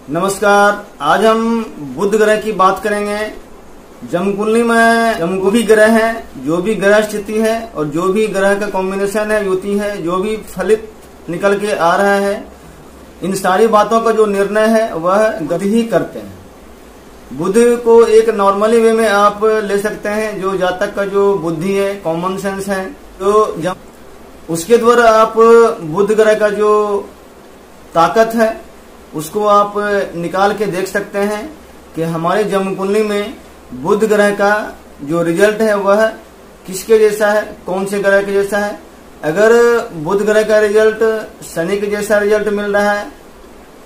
नमस्कार। आज हम बुध ग्रह की बात करेंगे। जमकुंडली में जो भी ग्रह है, जो भी ग्रह स्थिति है और जो भी ग्रह का कॉम्बिनेशन है, युति है, जो भी फलित निकल के आ रहा है, इन सारी बातों का जो निर्णय है वह ग्रह ही करते हैं। बुध को एक नॉर्मली वे में आप ले सकते हैं, जो जातक का जो बुद्धि है, कॉमन सेंस है, तो जब उसके द्वारा आप बुध ग्रह का जो ताकत है उसको आप निकाल के देख सकते हैं कि हमारे जमकुंडली में बुध ग्रह का जो रिजल्ट है वह किसके जैसा है, कौन से ग्रह के जैसा है। अगर बुध ग्रह का रिजल्ट शनि के जैसा रिजल्ट मिल रहा है,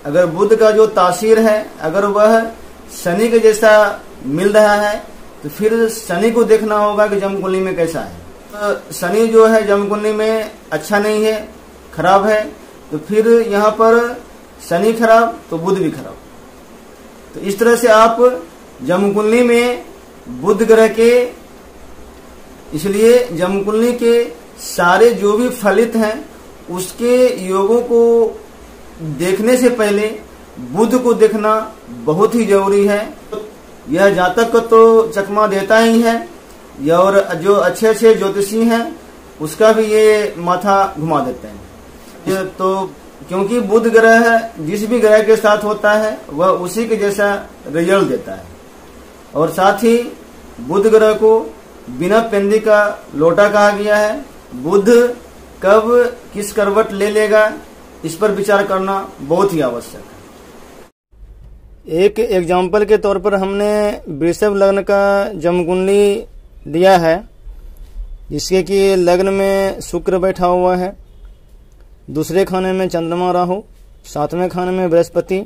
अगर बुध का जो तासीर है अगर वह शनि के जैसा मिल रहा है, तो फिर शनि को देखना होगा कि जमकुंडली में कैसा है। तो शनि जो है जमकुंडली में अच्छा नहीं है, खराब है, तो फिर यहाँ पर शनि खराब तो बुध भी खराब। तो इस तरह से आप जमकुंडली में बुध ग्रह के, इसलिए जमकुंडली के सारे जो भी फलित हैं उसके योगों को देखने से पहले बुध को देखना बहुत ही जरूरी है। यह जातक को तो चकमा देता ही है, और जो अच्छे अच्छे ज्योतिषी हैं उसका भी ये माथा घुमा देते हैं। तो क्योंकि बुध ग्रह जिस भी ग्रह के साथ होता है वह उसी के जैसा रिजल्ट देता है। और साथ ही बुध ग्रह को बिना पेंदी का लोटा कहा गया है। बुध कब किस करवट ले लेगा इस पर विचार करना बहुत ही आवश्यक है। एक एग्जाम्पल के तौर पर हमने वृषभ लग्न का जमकुंडली लिया है, जिसके कि लग्न में शुक्र बैठा हुआ है, दूसरे खाने में चंद्रमा राहु, सातवें खाने में बृहस्पति,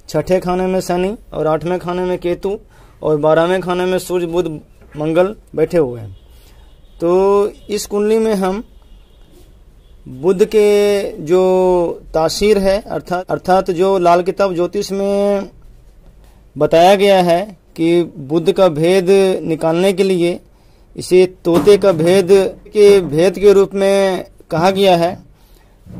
छठे खाने में शनि और आठवें खाने में केतु और 12वें खाने में सूर्य बुध मंगल बैठे हुए हैं। तो इस कुंडली में हम बुध के जो तासीर है अर्थात जो लाल किताब ज्योतिष में बताया गया है कि बुध का भेद निकालने के लिए इसे तोते का भेद के रूप में कहा गया है।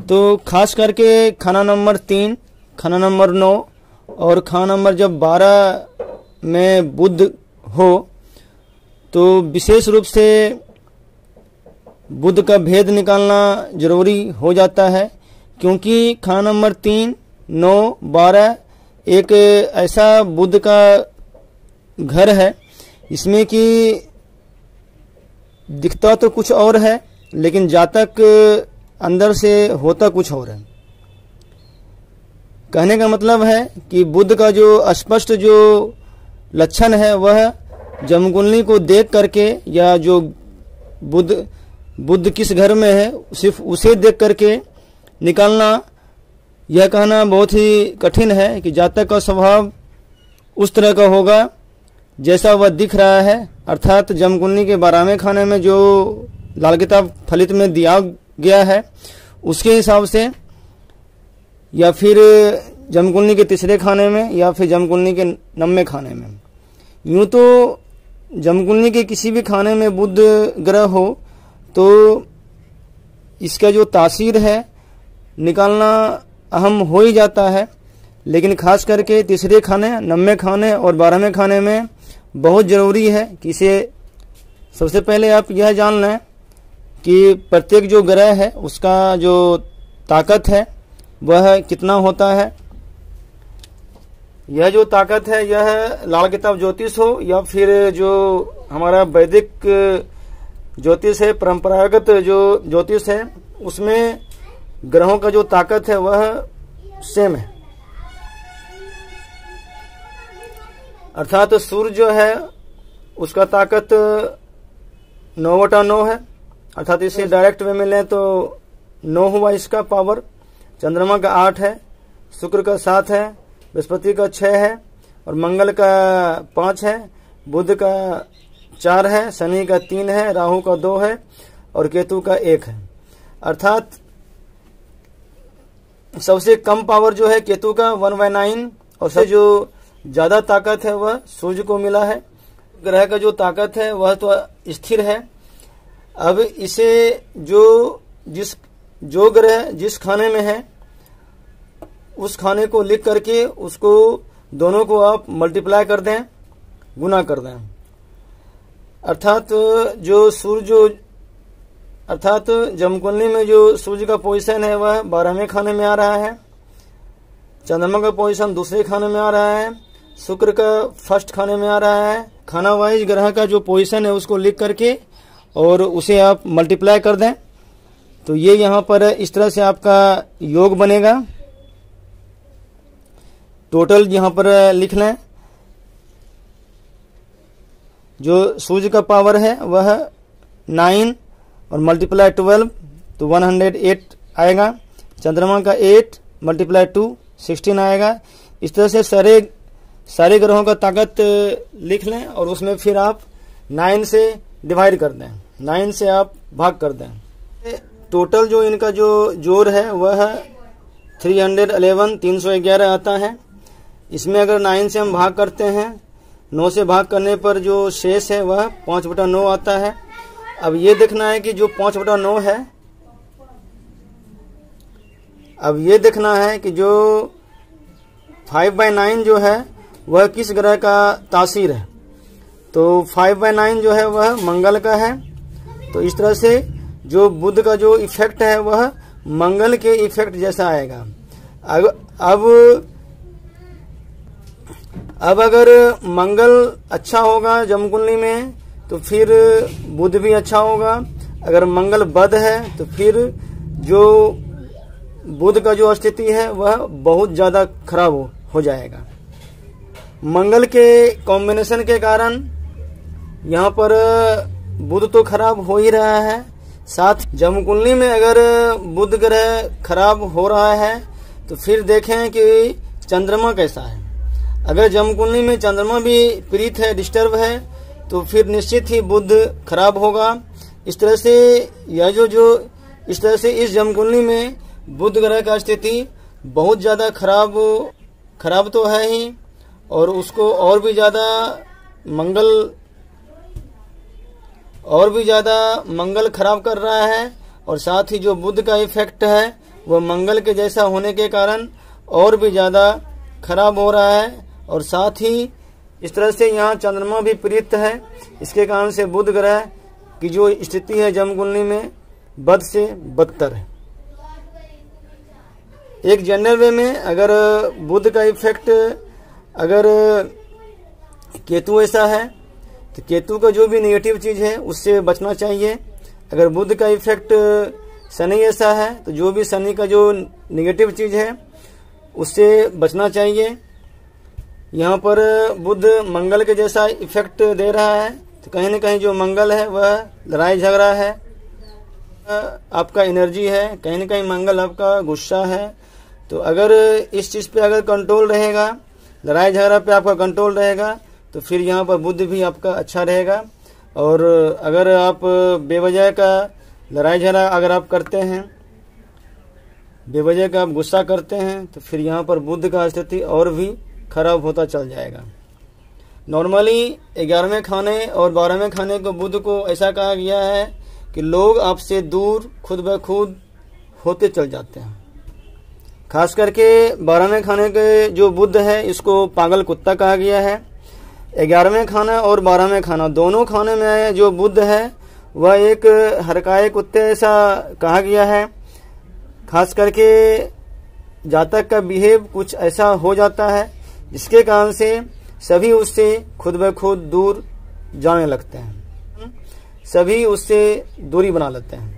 तो खास करके खाना नंबर 3, खाना नंबर 9 और खाना नंबर जब 12 में बुध हो तो विशेष रूप से बुध का भेद निकालना जरूरी हो जाता है, क्योंकि खाना नंबर 3, 9, 12 एक ऐसा बुध का घर है इसमें कि दिखता तो कुछ और है लेकिन जातक अंदर से होता कुछ और है। कहने का मतलब है कि बुध का जो स्पष्ट जो लक्षण है वह जमकुंडली को देख करके, या जो बुध किस घर में है सिर्फ उसे देख करके निकालना, यह कहना बहुत ही कठिन है कि जातक का स्वभाव उस तरह का होगा जैसा वह दिख रहा है। अर्थात जमकुंडली के 12वें खाने में जो लाल किताब फलित में दिया गया है उसके हिसाब से, या फिर जमकुंडली के तीसरे खाने में, या फिर जमकुंडली के 9वें खाने में। यूं तो जमकुंडली के किसी भी खाने में बुध ग्रह हो तो इसका जो तासीर है निकालना अहम हो ही जाता है, लेकिन खास करके तीसरे खाने, 9वें खाने और 12वें खाने में बहुत जरूरी है कि इसे सबसे पहले आप यह जान लें कि प्रत्येक जो ग्रह है उसका जो ताकत है वह कितना होता है। यह जो ताकत है यह लाल किताब ज्योतिष हो या फिर जो हमारा वैदिक ज्योतिष है, परंपरागत जो ज्योतिष है, उसमें ग्रहों का जो ताकत है वह सेम है। अर्थात सूर्य जो है उसका ताकत 9/9 है, अर्थात इसे डायरेक्ट वे में लें तो 9 हुआ इसका पावर। चंद्रमा का 8 है, शुक्र का 7 है, बृहस्पति का 6 है और मंगल का 5 है, बुध का 4 है, शनि का 3 है, राहु का 2 है और केतु का 1 है। अर्थात सबसे कम पावर जो है केतु का 1/9 और सबसे जो ज्यादा ताकत है वह सूर्य को मिला है। ग्रह का जो ताकत है वह तो स्थिर है। अब इसे जो ग्रह जिस खाने में है उस खाने को लिख करके उसको दोनों को आप मल्टीप्लाई कर दें, गुना कर दें। अर्थात जमकुंडली में जो सूर्य का पोजीशन है वह 12वें खाने में आ रहा है, चंद्रमा का पोजीशन दूसरे खाने में आ रहा है, शुक्र का फर्स्ट खाने में आ रहा है। खाना वाइज ग्रह का जो पोजीशन है उसको लिख करके और उसे आप मल्टीप्लाई कर दें, तो ये यहाँ पर इस तरह से आपका योग बनेगा। टोटल यहाँ पर लिख लें, जो सूर्य का पावर है वह 9 और मल्टीप्लाई 12 तो 108 आएगा। चंद्रमा का 8 मल्टीप्लाई 2 16 आएगा। इस तरह से सारे ग्रहों का ताकत लिख लें और उसमें फिर आप 9 से डिवाइड कर दें, 9 से आप भाग कर दें। टोटल जो इनका जो जोड़ है वह 311 आता है। इसमें अगर 9 से हम भाग करते हैं, 9 से भाग करने पर जो शेष है वह 5/9 आता है। अब ये देखना है कि जो 5/9 है, अब ये देखना है कि जो 5/9 जो है वह किस ग्रह का तासीर है। तो 5/9 जो है वह मंगल का है। तो इस तरह से जो बुध का जो इफेक्ट है वह मंगल के इफेक्ट जैसा आएगा। अब अगर मंगल अच्छा होगा जमकुंडली में तो फिर बुध भी अच्छा होगा। अगर मंगल बद है तो फिर जो बुध का जो स्थिति है वह बहुत ज्यादा खराब हो जाएगा। मंगल के कॉम्बिनेशन के कारण यहाँ पर बुध तो खराब हो ही रहा है, साथ जमकुंडली में अगर बुध ग्रह खराब हो रहा है तो फिर देखें कि चंद्रमा कैसा है। अगर जमकुंडली में चंद्रमा भी पीड़ित है, डिस्टर्ब है, तो फिर निश्चित ही बुध खराब होगा। इस तरह से इस तरह से इस जमकुंडली में बुध ग्रह का स्थिति बहुत ज्यादा खराब तो है ही, और उसको और भी ज्यादा मंगल खराब कर रहा है। और साथ ही जो बुध का इफेक्ट है वह मंगल के जैसा होने के कारण और भी ज्यादा खराब हो रहा है। और साथ ही इस तरह से यहाँ चंद्रमा भी पीड़ित है। इसके कारण से बुध ग्रह की जो स्थिति है जमकुंडली में बद से बदतर है। एक जनरल वे में अगर बुध का इफेक्ट अगर केतु ऐसा है तो केतु का जो भी नेगेटिव चीज है उससे बचना चाहिए। अगर बुध का इफेक्ट शनि ऐसा है तो जो भी शनि का जो नेगेटिव चीज है उससे बचना चाहिए। यहाँ पर बुध मंगल के जैसा इफेक्ट दे रहा है, तो कहीं न कहीं जो मंगल है वह लड़ाई झगड़ा है, आपका एनर्जी है, कहीं न कहीं मंगल आपका गुस्सा है। तो अगर इस चीज पे अगर कंट्रोल रहेगा, लड़ाई झगड़ा पे आपका कंट्रोल रहेगा, तो फिर यहाँ पर बुध भी आपका अच्छा रहेगा। और अगर आप बेवजह का लड़ाई झगड़ा अगर आप करते हैं, बेवजह का आप गुस्सा करते हैं, तो फिर यहाँ पर बुध का स्थिति और भी खराब होता चल जाएगा। नॉर्मली 11वें खाने और 12वें खाने को बुध को ऐसा कहा गया है कि लोग आपसे दूर खुद ब खुद होते चल जाते हैं। खास करके 12वें खाने के जो बुध है इसको पागल कुत्ता कहा गया है। 11वें खाना और 12वें खाना दोनों खाने में जो बुध है वह एक हरकाए कुत्ते ऐसा कहा गया है। खास करके जातक का बिहेव कुछ ऐसा हो जाता है जिसके कारण से सभी उससे खुद ब खुद दूर जाने लगते हैं, सभी उससे दूरी बना लेते हैं।